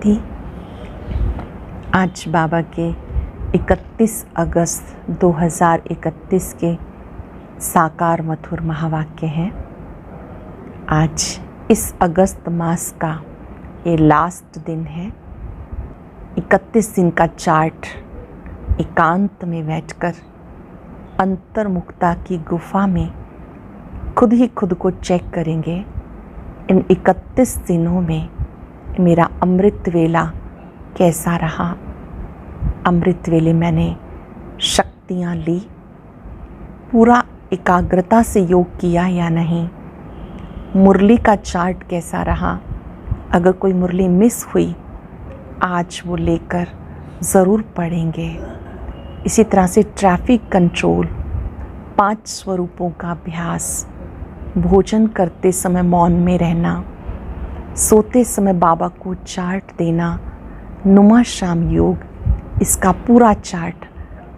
शांति। आज बाबा के 31 अगस्त 2031 के साकार मधुर महावाक्य हैं। आज इस अगस्त मास का ये लास्ट दिन है। 31 दिन का चार्ट एकांत में बैठकर अंतर्मुखता की गुफा में खुद ही खुद को चेक करेंगे। इन 31 दिनों में मेरा अमृत वेला कैसा रहा। अमृत वेले मैंने शक्तियाँ ली, पूरा एकाग्रता से योग किया या नहीं। मुरली का चार्ट कैसा रहा। अगर कोई मुरली मिस हुई आज वो लेकर ज़रूर पढ़ेंगे। इसी तरह से ट्रैफिक कंट्रोल, 5 स्वरूपों का अभ्यास, भोजन करते समय मौन में रहना, सोते समय बाबा को चार्ट देना, नुमा शाम योग, इसका पूरा चार्ट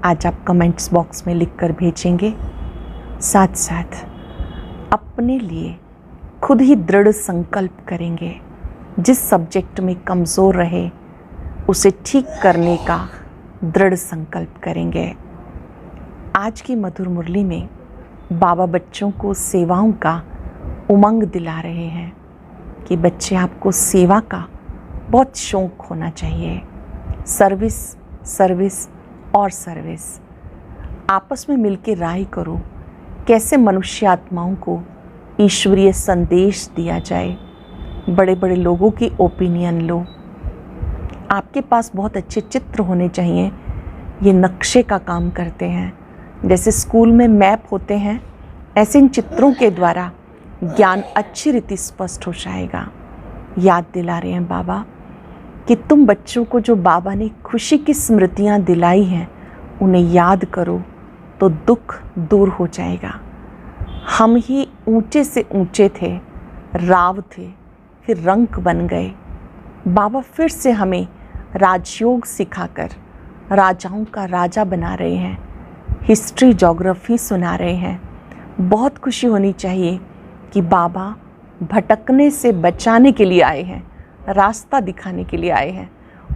आज आप कमेंट्स बॉक्स में लिखकर भेजेंगे। साथ साथ अपने लिए खुद ही दृढ़ संकल्प करेंगे। जिस सब्जेक्ट में कमज़ोर रहे उसे ठीक करने का दृढ़ संकल्प करेंगे। आज की मधुर मुरली में बाबा बच्चों को सेवाओं का उमंग दिला रहे हैं कि बच्चे, आपको सेवा का बहुत शौक़ होना चाहिए। सर्विस सर्विस और सर्विस। आपस में मिलकर राय करो कैसे मनुष्य आत्माओं को ईश्वरीय संदेश दिया जाए। बड़े बड़े लोगों की ओपिनियन लो। आपके पास बहुत अच्छे चित्र होने चाहिए। ये नक्शे का काम करते हैं। जैसे स्कूल में मैप होते हैं, ऐसे इन चित्रों के द्वारा ज्ञान अच्छी रीति स्पष्ट हो जाएगा। याद दिला रहे हैं बाबा कि तुम बच्चों को जो बाबा ने खुशी की स्मृतियाँ दिलाई हैं उन्हें याद करो तो दुख दूर हो जाएगा। हम ही ऊंचे से ऊंचे थे, राव थे, फिर रंक बन गए। बाबा फिर से हमें राजयोग सिखाकर राजाओं का राजा बना रहे हैं। हिस्ट्री ज्योग्राफी सुना रहे हैं। बहुत खुशी होनी चाहिए कि बाबा भटकने से बचाने के लिए आए हैं, रास्ता दिखाने के लिए आए हैं,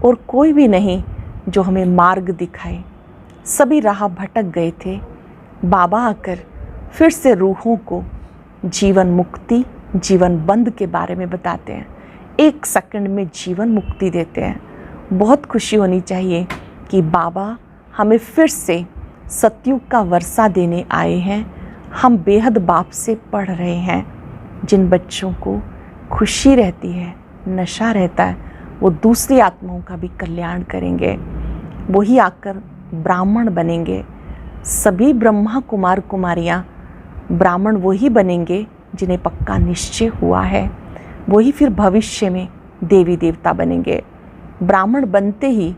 और कोई भी नहीं जो हमें मार्ग दिखाए। सभी राह भटक गए थे। बाबा आकर फिर से रूहों को जीवन मुक्ति, जीवन बंद के बारे में बताते हैं। 1 सेकंड में जीवन मुक्ति देते हैं। बहुत खुशी होनी चाहिए कि बाबा हमें फिर से सतयुग का वर्षा देने आए हैं। हम बेहद बाप से पढ़ रहे हैं। जिन बच्चों को खुशी रहती है, नशा रहता है, वो दूसरी आत्माओं का भी कल्याण करेंगे। वही आकर ब्राह्मण बनेंगे। सभी ब्रह्मा कुमार कुमारियाँ ब्राह्मण वही बनेंगे जिन्हें पक्का निश्चय हुआ है। वही फिर भविष्य में देवी देवता बनेंगे। ब्राह्मण बनते ही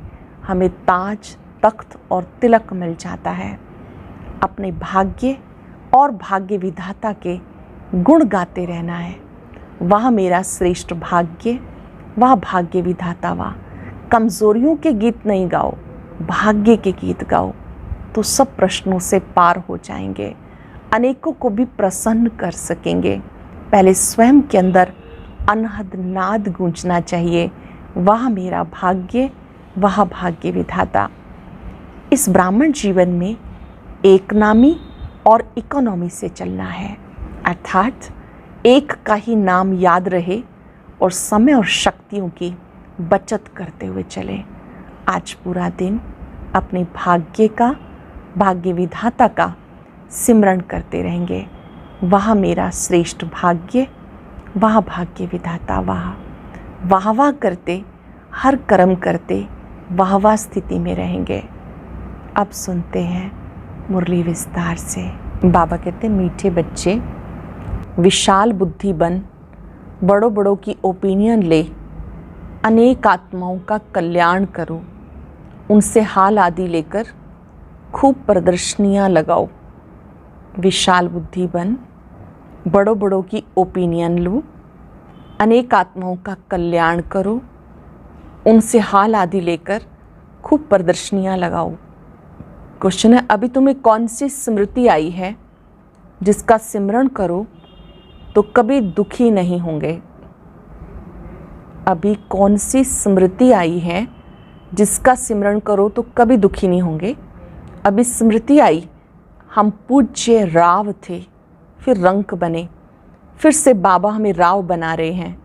हमें ताज, तख्त और तिलक मिल जाता है। अपने भाग्य और भाग्य विधाता के गुण गाते रहना है। वह मेरा श्रेष्ठ भाग्य, वह भाग्य विधाता, वह कमज़ोरियों के गीत नहीं गाओ, भाग्य के गीत गाओ तो सब प्रश्नों से पार हो जाएंगे। अनेकों को भी प्रसन्न कर सकेंगे। पहले स्वयं के अंदर अनहद नाद गूंजना चाहिए, वह मेरा भाग्य, वह भाग्य विधाता। इस ब्राह्मण जीवन में एक नामी और इकोनॉमी से चलना है, अर्थात एक का ही नाम याद रहे और समय और शक्तियों की बचत करते हुए चले। आज पूरा दिन अपने भाग्य का, भाग्य विधाता का सिमरण करते रहेंगे। वह मेरा श्रेष्ठ भाग्य, वह भाग्य विधाता, वाह वाह करते, हर कर्म करते वाह स्थिति में रहेंगे। अब सुनते हैं मुरली विस्तार से। बाबा कहते हैं, मीठे बच्चे, विशाल बुद्धि बन, बड़ों बड़ों की ओपिनियन ले, अनेक आत्माओं का कल्याण करो, उनसे हाल आदि लेकर खूब प्रदर्शनियाँ लगाओ। विशाल बुद्धि बन, बड़ों बड़ों की ओपिनियन लो, अनेक आत्माओं का कल्याण करो, उनसे हाल आदि लेकर खूब प्रदर्शनियाँ लगाओ। क्वेश्चन है, अभी तुम्हें कौन सी स्मृति आई है जिसका सिमरण करो तो कभी दुखी नहीं होंगे। अभी कौन सी स्मृति आई है जिसका सिमरण करो तो कभी दुखी नहीं होंगे। अभी स्मृति आई, हम पूज्य राव थे, फिर रंक बने, फिर से बाबा हमें राव बना रहे हैं,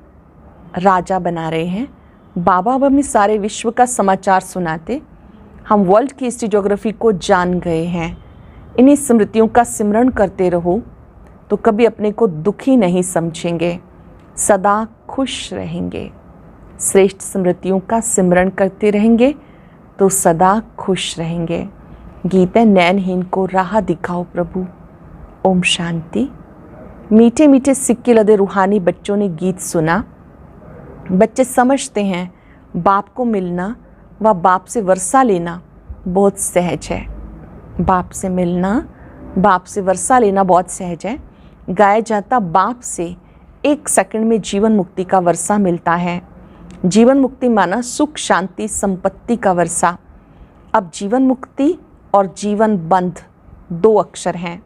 राजा बना रहे हैं। बाबा अब हमें सारे विश्व का समाचार सुनाते, हम वर्ल्ड की हिस्ट्री ज्योग्राफी को जान गए हैं। इन्हीं स्मृतियों का सिमरण करते रहो तो कभी अपने को दुखी नहीं समझेंगे, सदा खुश रहेंगे। श्रेष्ठ स्मृतियों का सिमरण करते रहेंगे तो सदा खुश रहेंगे। गीत है, नैनहीन को राह दिखाओ प्रभु। ओम शांति। मीठे मीठे सिक्के लदे रूहानी बच्चों ने गीत सुना। बच्चे समझते हैं बाप को मिलना व बाप से वर्षा लेना बहुत सहज है। बाप से मिलना, बाप से वर्षा लेना बहुत सहज है। गाया जाता बाप से 1 सेकंड में जीवन मुक्ति का वर्षा मिलता है। जीवन मुक्ति माना सुख शांति संपत्ति का वर्षा। अब जीवन मुक्ति और जीवन बंध 2 अक्षर हैं।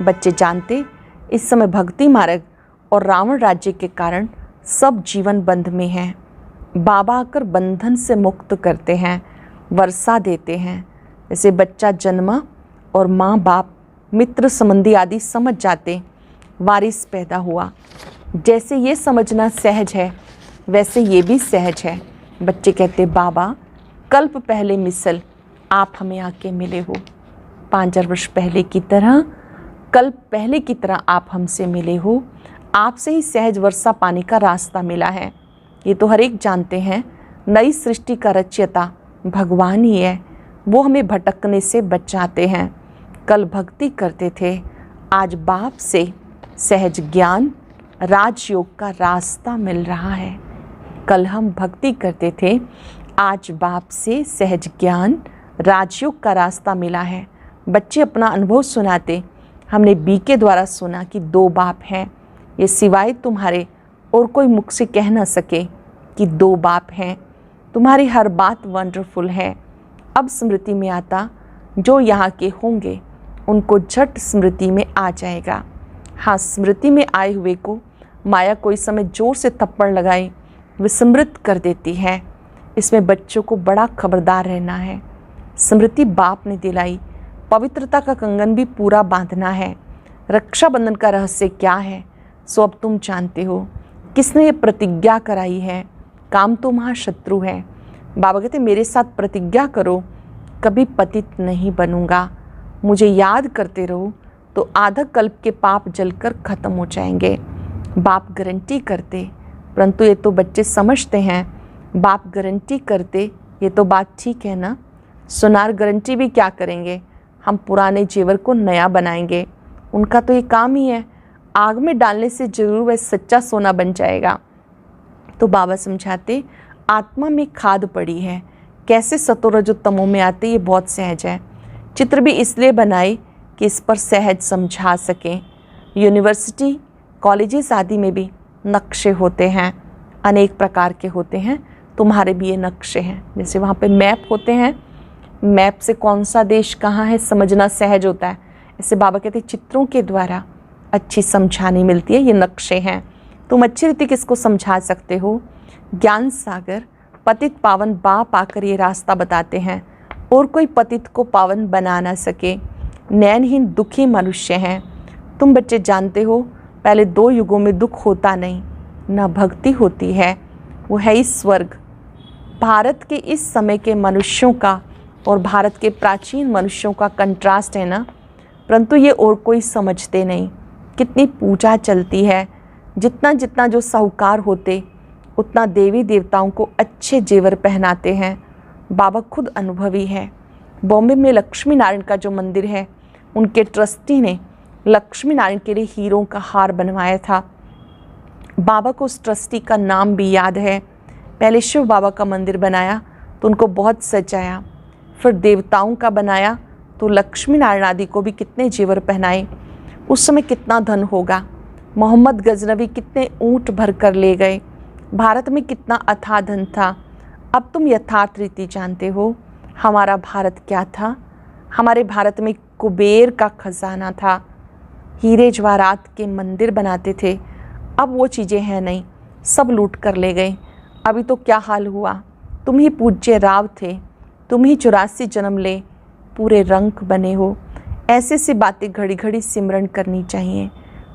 बच्चे जानते इस समय भक्ति मार्ग और रावण राज्य के कारण सब जीवन बंध में हैं। बाबा आकर बंधन से मुक्त करते हैं, वर्षा देते हैं। जैसे बच्चा जन्मा और माँ बाप मित्र संबंधी आदि समझ जाते, वारिस पैदा हुआ। जैसे ये समझना सहज है वैसे ये भी सहज है। बच्चे कहते, बाबा कल्प पहले मिसल आप हमें आके मिले हो। 5000 वर्ष पहले की तरह, कल्प पहले की तरह आप हमसे मिले हो। आपसे ही सहज वर्षा पाने का रास्ता मिला है। ये तो हर एक जानते हैं, नई सृष्टि का रचयिता भगवान ही है। वो हमें भटकने से बचाते हैं। कल भक्ति करते थे, आज बाप से सहज ज्ञान राजयोग का रास्ता मिल रहा है। कल हम भक्ति करते थे, आज बाप से सहज ज्ञान राजयोग का रास्ता मिला है। बच्चे अपना अनुभव सुनाते, हमने बी के द्वारा सुना कि 2 बाप हैं, ये सिवाय तुम्हारे और कोई मुख से कह ना सके कि 2 बाप हैं। तुम्हारी हर बात वंडरफुल है। अब स्मृति में आता, जो यहाँ के होंगे उनको झट स्मृति में आ जाएगा। हाँ, स्मृति में आए हुए को माया कोई समय जोर से थप्पड़ लगाई विस्मृत कर देती है। इसमें बच्चों को बड़ा खबरदार रहना है। स्मृति बाप ने दिलाई, पवित्रता का कंगन भी पूरा बांधना है। रक्षाबंधन का रहस्य क्या है सो अब तुम जानते हो। किसने ये प्रतिज्ञा कराई है? काम तो महाशत्रु है। बाबा कहते, मेरे साथ प्रतिज्ञा करो, कभी पतित नहीं बनूंगा। मुझे याद करते रहो तो आधा कल्प के पाप जलकर खत्म हो जाएंगे। बाप गारंटी करते, परंतु ये तो बच्चे समझते हैं बाप गारंटी करते, ये तो बात ठीक है ना। सोनार गारंटी भी क्या करेंगे, हम पुराने जेवर को नया बनाएंगे। उनका तो ये काम ही है, आग में डालने से जरूर वह सच्चा सोना बन जाएगा। तो बाबा समझाते, आत्मा में खाद पड़ी है, कैसे सतो रजो तमो में आते, ये बहुत सहज है। चित्र भी इसलिए बनाए कि इस पर सहज समझा सकें। यूनिवर्सिटी कॉलेजेस आदि में भी नक्शे होते हैं, अनेक प्रकार के होते हैं। तुम्हारे भी ये नक्शे हैं। जैसे वहाँ पे मैप होते हैं, मैप से कौन सा देश कहाँ है समझना सहज होता है। ऐसे बाबा कहते हैं चित्रों के द्वारा अच्छी समझानी मिलती है। ये नक्शे हैं, तुम अच्छी रीति किसको समझा सकते हो। ज्ञान सागर पतित पावन बाप आकर ये रास्ता बताते हैं, और कोई पतित को पावन बना ना सके। नैनहीन दुखी मनुष्य हैं। तुम बच्चे जानते हो, पहले 2 युगों में दुख होता नहीं, न भक्ति होती है, वो है ही स्वर्ग। भारत के इस समय के मनुष्यों का और भारत के प्राचीन मनुष्यों का कंट्रास्ट है ना, परंतु ये और कोई समझते नहीं। कितनी पूजा चलती है, जितना जितना जो साहूकार होते उतना देवी देवताओं को अच्छे जेवर पहनाते हैं। बाबा खुद अनुभवी है। बॉम्बे में लक्ष्मी नारायण का जो मंदिर है, उनके ट्रस्टी ने लक्ष्मी नारायण के लिए हीरों का हार बनवाया था। बाबा को उस ट्रस्टी का नाम भी याद है। पहले शिव बाबा का मंदिर बनाया तो उनको बहुत सजाया, फिर देवताओं का बनाया तो लक्ष्मी नारायण आदि को भी कितने जेवर पहनाए। उस समय कितना धन होगा। मोहम्मद गजनवी कितने ऊँट भर कर ले गए। भारत में कितना अथाह धन था। अब तुम यथार्थ रीति जानते हो हमारा भारत क्या था। हमारे भारत में कुबेर का खजाना था, हीरे जवाहरात के मंदिर बनाते थे। अब वो चीज़ें हैं नहीं, सब लूट कर ले गए। अभी तो क्या हाल हुआ, तुम ही पूज्य राव थे, तुम ही 84 जन्म ले पूरे रंग बने हो। ऐसे सी बातें घड़ी घड़ी सिमरन करनी चाहिए,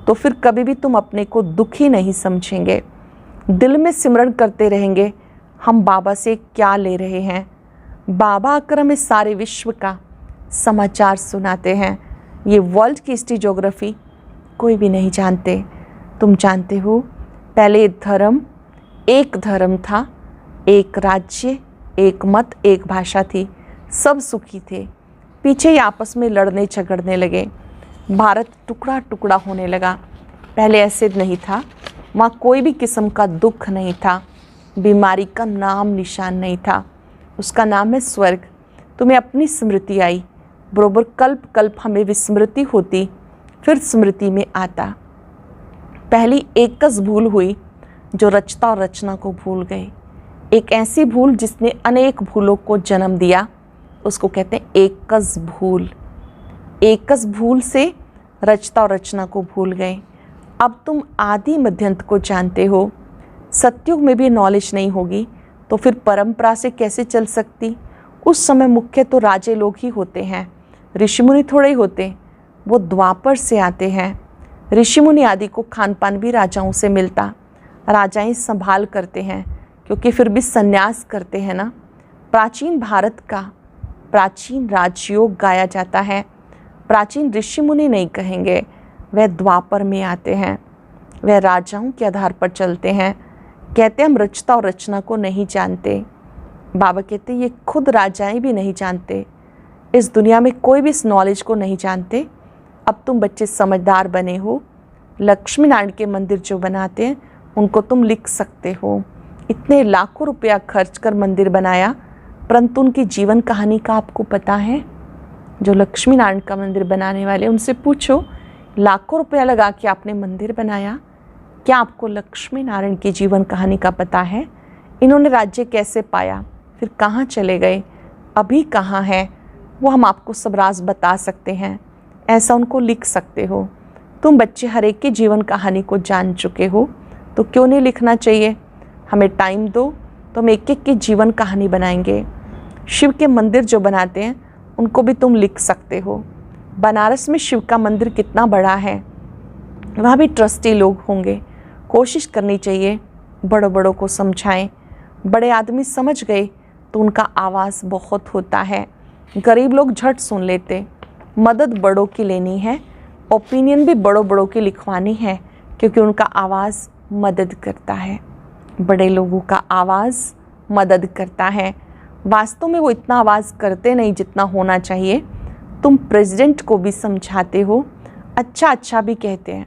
तो फिर कभी भी तुम अपने को दुखी नहीं समझेंगे। दिल में सिमरन करते रहेंगे, हम बाबा से क्या ले रहे हैं। बाबा आकर हमें सारे विश्व का समाचार सुनाते हैं। ये वर्ल्ड की हिस्ट्री ज्योग्राफी कोई भी नहीं जानते। तुम जानते हो, पहले एक धर्म था, एक राज्य, एक मत, एक भाषा थी, सब सुखी थे। पीछे ही आपस में लड़ने झगड़ने लगे, भारत टुकड़ा टुकड़ा होने लगा। पहले ऐसे नहीं था, वहाँ कोई भी किस्म का दुख नहीं था, बीमारी का नाम निशान नहीं था। उसका नाम है स्वर्ग। तुम्हें अपनी स्मृति आई, बरोबर कल्प कल्प हमें विस्मृति होती, फिर स्मृति में आता। पहली एकस भूल हुई जो रचता और रचना को भूल गए। एक ऐसी भूल जिसने अनेक भूलों को जन्म दिया, उसको कहते हैं एकस भूल। एकस भूल से रचता और रचना को भूल गए। अब तुम आदि मध्यंत को जानते हो। सतयुग में भी नॉलेज नहीं होगी तो फिर परंपरा से कैसे चल सकती। उस समय मुख्य तो राजे लोग ही होते हैं, ऋषि मुनि थोड़े ही होते, वो द्वापर से आते हैं। ऋषि मुनि आदि को खान पान भी राजाओं से मिलता, राजाएं संभाल करते हैं क्योंकि फिर भी संन्यास करते हैं ना। प्राचीन भारत का प्राचीन राजयोग गाया जाता है। प्राचीन ऋषि मुनि नहीं कहेंगे, वह द्वापर में आते हैं, वह राजाओं के आधार पर चलते हैं। कहते हम रचता और रचना को नहीं जानते। बाबा कहते ये खुद राजाएं भी नहीं जानते, इस दुनिया में कोई भी इस नॉलेज को नहीं जानते। अब तुम बच्चे समझदार बने हो, लक्ष्मी नारायण के मंदिर जो बनाते हैं उनको तुम लिख सकते हो। इतने लाखों रुपया खर्च कर मंदिर बनाया, परंतु उनकी जीवन कहानी का आपको पता है? जो लक्ष्मी नारायण का मंदिर बनाने वाले, उनसे पूछो, लाखों रुपया लगा के आपने मंदिर बनाया, क्या आपको लक्ष्मी नारायण की जीवन कहानी का पता है? इन्होंने राज्य कैसे पाया, फिर कहाँ चले गए, अभी कहाँ हैं, वो हम आपको सब राज बता सकते हैं। ऐसा उनको लिख सकते हो। तुम बच्चे हर एक की जीवन कहानी को जान चुके हो, तो क्यों नहीं लिखना चाहिए? हमें टाइम दो तो हम एक एक की जीवन कहानी बनाएंगे। शिव के मंदिर जो बनाते हैं उनको भी तुम लिख सकते हो। बनारस में शिव का मंदिर कितना बड़ा है, वहाँ भी ट्रस्टी लोग होंगे। कोशिश करनी चाहिए, बड़ों बड़ों को समझाएं। बड़े आदमी समझ गए तो उनका आवाज़ बहुत होता है, गरीब लोग झट सुन लेते। मदद बड़ों की लेनी है, ओपिनियन भी बड़ों बड़ों की लिखवानी है, क्योंकि उनका आवाज़ मदद करता है। बड़े लोगों का आवाज़ मदद करता है। वास्तव में वो इतना आवाज़ करते नहीं जितना होना चाहिए। तुम प्रेसिडेंट को भी समझाते हो, अच्छा भी कहते हैं।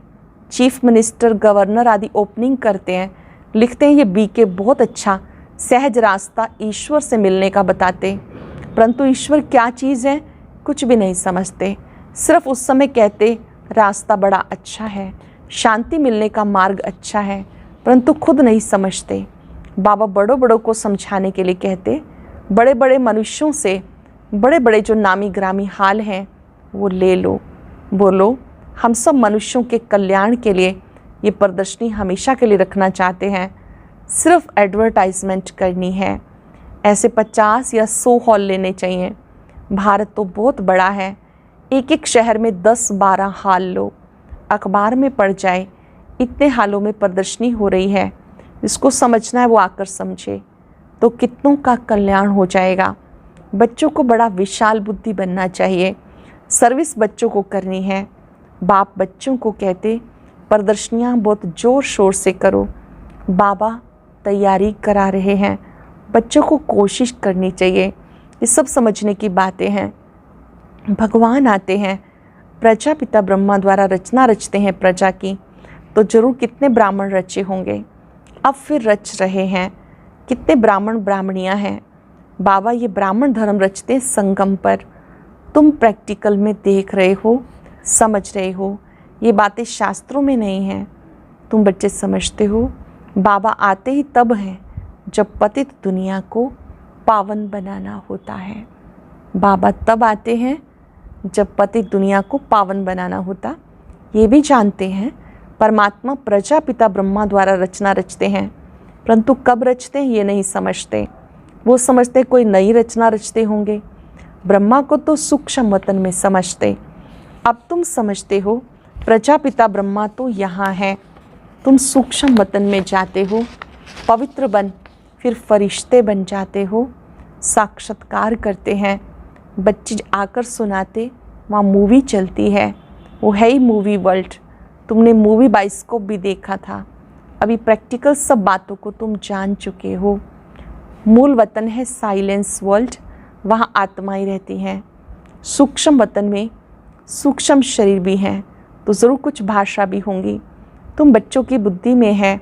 चीफ मिनिस्टर, गवर्नर आदि ओपनिंग करते हैं, लिखते हैं ये बीके बहुत अच्छा सहज रास्ता ईश्वर से मिलने का बताते, परंतु ईश्वर क्या चीज़ है कुछ भी नहीं समझते। सिर्फ उस समय कहते रास्ता बड़ा अच्छा है, शांति मिलने का मार्ग अच्छा है, परंतु खुद नहीं समझते। बाबा बड़ों बड़ों को समझाने के लिए कहते, बड़े बड़े मनुष्यों से बड़े बड़े जो नामी ग्रामी हाल हैं वो ले लो, बोलो हम सब मनुष्यों के कल्याण के लिए ये प्रदर्शनी हमेशा के लिए रखना चाहते हैं। सिर्फ एडवर्टाइजमेंट करनी है। ऐसे 50 या 100 हॉल लेने चाहिए। भारत तो बहुत बड़ा है, एक एक शहर में 10-12 हाल लो, अखबार में पढ़ जाए इतने हालों में प्रदर्शनी हो रही है। जिसको समझना है वो आकर समझे, तो कितनों का कल्याण हो जाएगा। बच्चों को बड़ा विशाल बुद्धि बनना चाहिए, सर्विस बच्चों को करनी है। बाप बच्चों को कहते प्रदर्शनियाँ बहुत ज़ोर शोर से करो, बाबा तैयारी करा रहे हैं। बच्चों को कोशिश करनी चाहिए। ये सब समझने की बातें हैं। भगवान आते हैं, प्रजापिता ब्रह्मा द्वारा रचना रचते हैं प्रजा की, तो जरूर कितने ब्राह्मण रचे होंगे, अब फिर रच रहे हैं। कितने ब्राह्मण ब्राह्मणियाँ हैं। बाबा ये ब्राह्मण धर्म रचते हैं संगम पर। तुम प्रैक्टिकल में देख रहे हो, समझ रहे हो, ये बातें शास्त्रों में नहीं हैं। तुम बच्चे समझते हो, बाबा आते ही तब हैं जब पतित दुनिया को पावन बनाना होता है। बाबा तब आते हैं जब पतित दुनिया को पावन बनाना होता। ये भी जानते हैं परमात्मा प्रजापिता ब्रह्मा द्वारा रचना रचते हैं, परंतु कब रचते हैं ये नहीं समझते। वो समझते कोई नई रचना रचते होंगे। ब्रह्मा को तो सूक्ष्म वतन में समझते। अब तुम समझते हो प्रजापिता ब्रह्मा तो यहाँ है, तुम सूक्ष्म वतन में जाते हो, पवित्र बन फिर फरिश्ते बन जाते हो, साक्षात्कार करते हैं। बच्चे आकर सुनाते, वहाँ मूवी चलती है, वो है ही मूवी वर्ल्ड। तुमने मूवी बाइस्कोप भी देखा था, अभी प्रैक्टिकल सब बातों को तुम जान चुके हो। मूल वतन है साइलेंस वर्ल्ड, वहाँ आत्माएं रहती हैं। सूक्ष्म वतन में सूक्ष्म शरीर भी हैं, तो ज़रूर कुछ भाषा भी होंगी। तुम बच्चों की बुद्धि में है।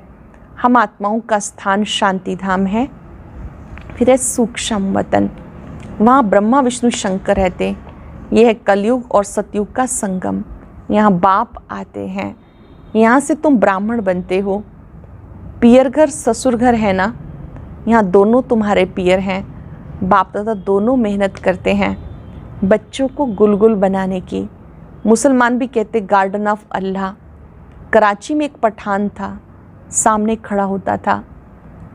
हम आत्माओं का स्थान शांति धाम है। फिर है सूक्ष्म वतन, वहाँ ब्रह्मा विष्णु शंकर रहते। यह है कलयुग और सतयुग का संगम। यहाँ बाप आते हैं, यहाँ से तुम ब्राह्मण बनते हो। पियर घर ससुर घर है ना, यहाँ दोनों तुम्हारे पियर हैं। बाप दादा दोनों मेहनत करते हैं बच्चों को गुलगुल बनाने की। मुसलमान भी कहते गार्डन ऑफ अल्लाह। कराची में एक पठान था, सामने खड़ा होता था,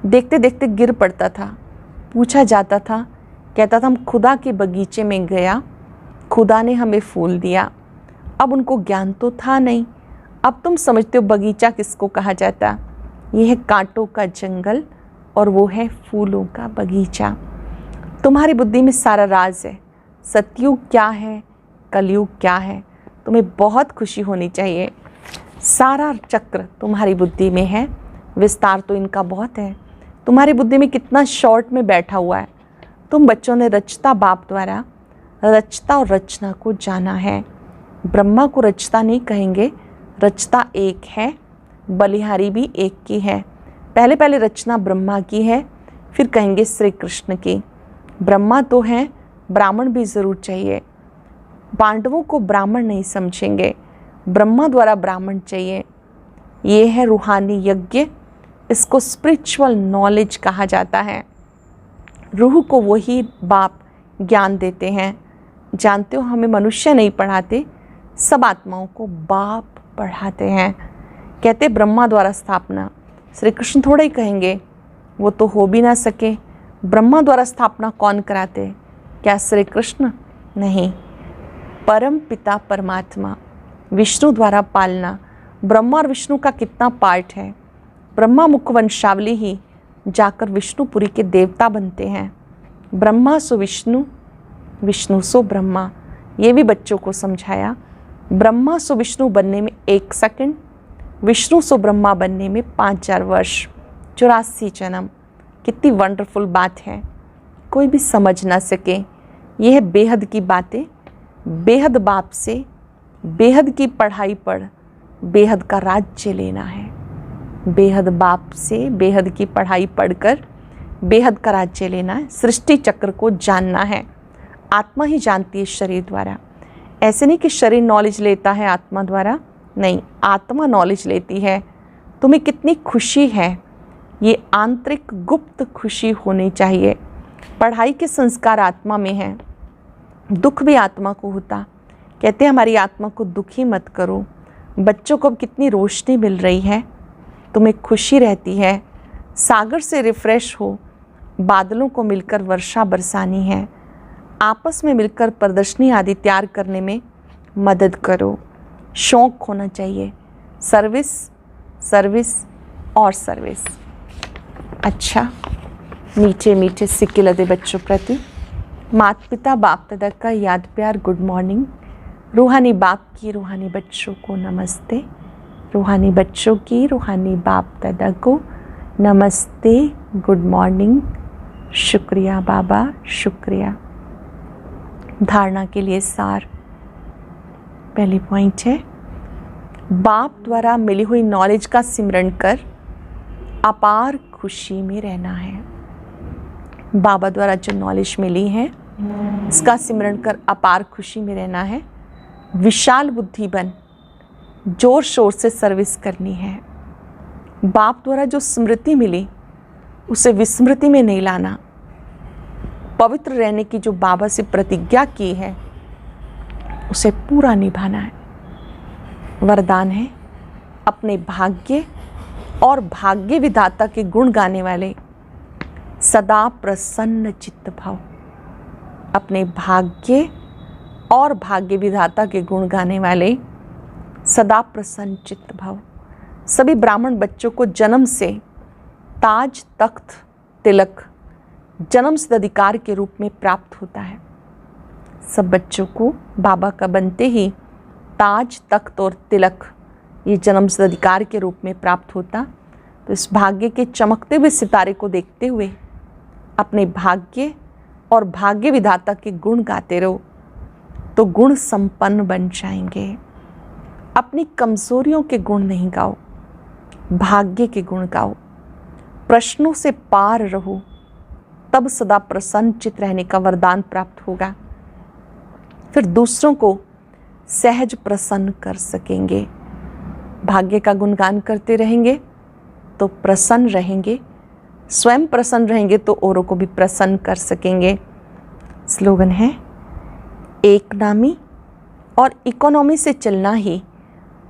देखते देखते गिर पड़ता था। पूछा जाता था, कहता था हम खुदा के बगीचे में गया, खुदा ने हमें फूल दिया। अब उनको ज्ञान तो था नहीं। अब तुम समझते हो बगीचा किसको कहा जाता। ये है कांटों का जंगल और वो है फूलों का बगीचा। तुम्हारी बुद्धि में सारा राज है। सतयुग क्या है, कलयुग क्या है, तुम्हें बहुत खुशी होनी चाहिए। सारा चक्र तुम्हारी बुद्धि में है। विस्तार तो इनका बहुत है। तुम्हारी बुद्धि में कितना शॉर्ट में बैठा हुआ है। तुम बच्चों ने रचता बाप द्वारा रचता और रचना को जाना है। ब्रह्मा को रचता नहीं कहेंगे, रचता एक है, बलिहारी भी एक की है। पहले पहले रचना ब्रह्मा की है, फिर कहेंगे श्री कृष्ण की। ब्रह्मा तो हैं, ब्राह्मण भी ज़रूर चाहिए। पांडवों को ब्राह्मण नहीं समझेंगे, ब्रह्मा द्वारा ब्राह्मण चाहिए। ये है रूहानी यज्ञ, इसको स्पिरिचुअल नॉलेज कहा जाता है। रूह को वही बाप ज्ञान देते हैं। जानते हो हमें मनुष्य नहीं पढ़ाते, सब आत्माओं को बाप पढ़ाते हैं। कहते ब्रह्मा द्वारा स्थापना, श्री कृष्ण थोड़ा ही कहेंगे, वो तो हो भी ना सके। ब्रह्मा द्वारा स्थापना कौन कराते, क्या श्री कृष्ण? नहीं, परम पिता परमात्मा विष्णु द्वारा पालना। ब्रह्मा और विष्णु का कितना पार्ट है। ब्रह्मा मुख वंशावली ही जाकर विष्णुपुरी के देवता बनते हैं। ब्रह्मा सो विष्णु, विष्णु सो ब्रह्मा। ये भी बच्चों को समझाया। ब्रह्मा सो विष्णु बनने में 1 सेकंड, विष्णु सो ब्रह्मा बनने में 5000 वर्ष, 84 जन्म। कितनी वंडरफुल बात है, कोई भी समझ ना सके। यह है बेहद की बातें। बेहद बाप से बेहद की पढ़ाई पढ़, बेहद का राज्य लेना है। बेहद बाप से बेहद की पढ़ाई पढ़कर बेहद का राज्य लेना है। सृष्टि चक्र को जानना है। आत्मा ही जानती है शरीर द्वारा। ऐसे नहीं कि शरीर नॉलेज लेता है आत्मा द्वारा, नहीं, आत्मा नॉलेज लेती है। तुम्हें कितनी खुशी है, ये आंतरिक गुप्त खुशी होनी चाहिए। पढ़ाई के संस्कार आत्मा में हैं, दुख भी आत्मा को होता। कहते हैं हमारी आत्मा को दुखी मत करो। बच्चों को अब कितनी रोशनी मिल रही है, तुम्हें खुशी रहती है। सागर से रिफ्रेश हो, बादलों को मिलकर वर्षा बरसानी है। आपस में मिलकर प्रदर्शनी आदि तैयार करने में मदद करो। शौक होना चाहिए, सर्विस सर्विस और सर्विस। अच्छा, मीठे मीठे सिक्के लदे बच्चों प्रति माता पिता बाप दादा का याद प्यार गुड मॉर्निंग। रूहानी बाप की रूहानी बच्चों को नमस्ते। रूहानी बच्चों की रूहानी बाप दादा को नमस्ते, गुड मॉर्निंग। शुक्रिया बाबा, शुक्रिया। धारणा के लिए सार। पहली पॉइंट है, बाप द्वारा मिली हुई नॉलेज का सिमरण कर अपार खुशी में रहना है। बाबा द्वारा जो नॉलेज मिली है इसका सिमरण कर अपार खुशी में रहना है। विशाल बुद्धि बन जोर शोर से सर्विस करनी है। बाप द्वारा जो स्मृति मिली उसे विस्मृति में नहीं लाना। पवित्र रहने की जो बाबा से प्रतिज्ञा की है उसे पूरा निभाना है। वरदान है, अपने भाग्य और भाग्य विधाता के गुण गाने वाले सदा प्रसन्न चित्त भव। अपने भाग्य और भाग्य विधाता के गुण गाने वाले सदा प्रसन्न चित्त भव। सभी ब्राह्मण बच्चों को जन्म से ताज तख्त तिलक जन्म सिद्ध अधिकार के रूप में प्राप्त होता है। सब बच्चों को बाबा का बनते ही ताज तख्त और तिलक ये जन्म सिद्ध अधिकार के रूप में प्राप्त होता। तो इस भाग्य के चमकते हुए सितारे को देखते हुए अपने भाग्य और भाग्य विधाता के गुण गाते रहो तो गुण संपन्न बन जाएंगे। अपनी कमजोरियों के गुण नहीं गाओ, भाग्य के गुण गाओ। प्रश्नों से पार रहो, तब सदा प्रसन्न चित्त रहने का वरदान प्राप्त होगा। फिर दूसरों को सहज प्रसन्न कर सकेंगे। भाग्य का गुणगान करते रहेंगे तो प्रसन्न रहेंगे, स्वयं प्रसन्न रहेंगे तो औरों को भी प्रसन्न कर सकेंगे। स्लोगन है, एक नामी और इकोनॉमी से चलना ही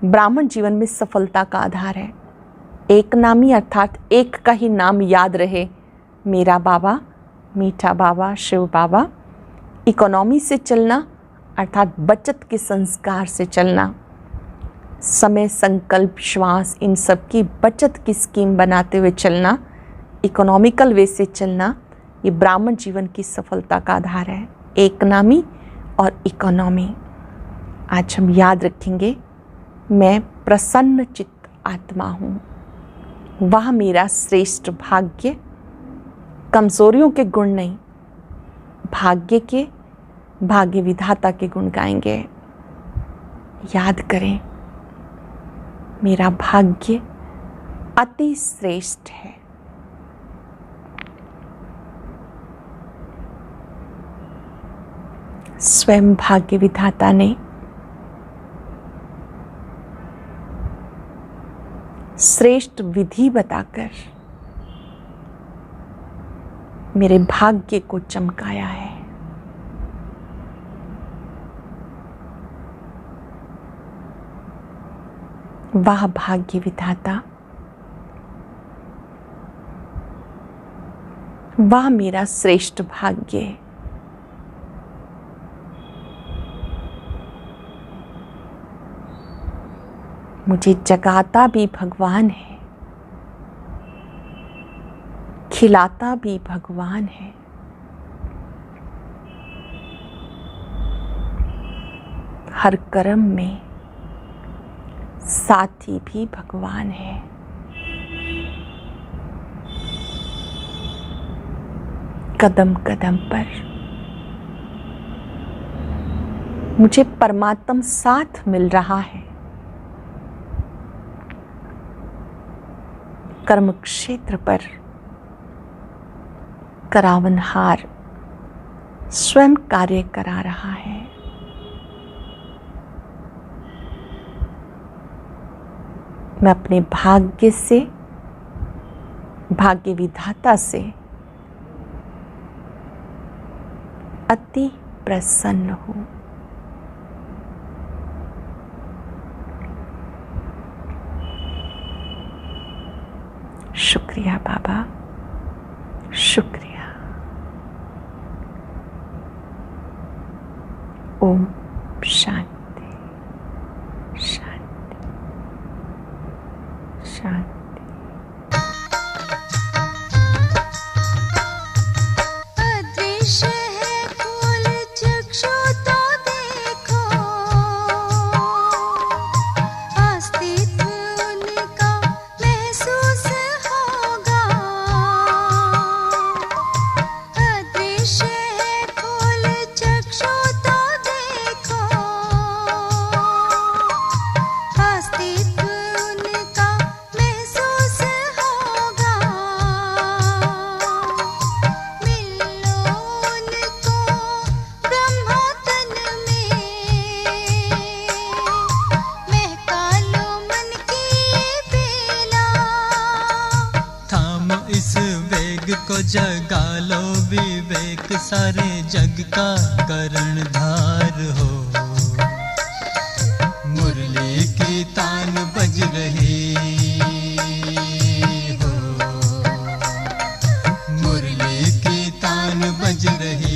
ब्राह्मण जीवन में सफलता का आधार है। एक नामी अर्थात एक का ही नाम याद रहे, मेरा बाबा, मीठा बाबा, शिव बाबा। इकोनॉमी से चलना अर्थात बचत के संस्कार से चलना, समय, संकल्प, श्वास, इन सब की बचत की स्कीम बनाते हुए चलना, इकोनॉमिकल वे से चलना, ये ब्राह्मण जीवन की सफलता का आधार है। एक नामी और इकोनॉमी। आज हम याद रखेंगे, मैं प्रसन्न चित्त आत्मा हूँ, वह मेरा श्रेष्ठ भाग्य। कमजोरियों के गुण नहीं, भाग्य के, भाग्य विधाता के गुण गाएंगे। याद करें, मेरा भाग्य अति श्रेष्ठ है। स्वयं भाग्य विधाता ने श्रेष्ठ विधि बताकर मेरे भाग्य को चमकाया है। वह भाग्य विधाता, वह मेरा श्रेष्ठ भाग्य है। मुझे जगाता भी भगवान है, खिलाता भी भगवान है। हर कर्म में साथी भी भगवान है। कदम कदम पर मुझे परमात्मा साथ मिल रहा है। कर्म क्षेत्र पर करावनहार स्वयं कार्य करा रहा है। मैं अपने भाग्य से, भाग्य विधाता से अति प्रसन्न हूँ। शुक्रिया बाबा, शुक्रिया। ओम शांति, शांति, शांति। जगा लो विवेक, सारे जग का कर्णधार हो। मुरली की तान बज रही, बज रही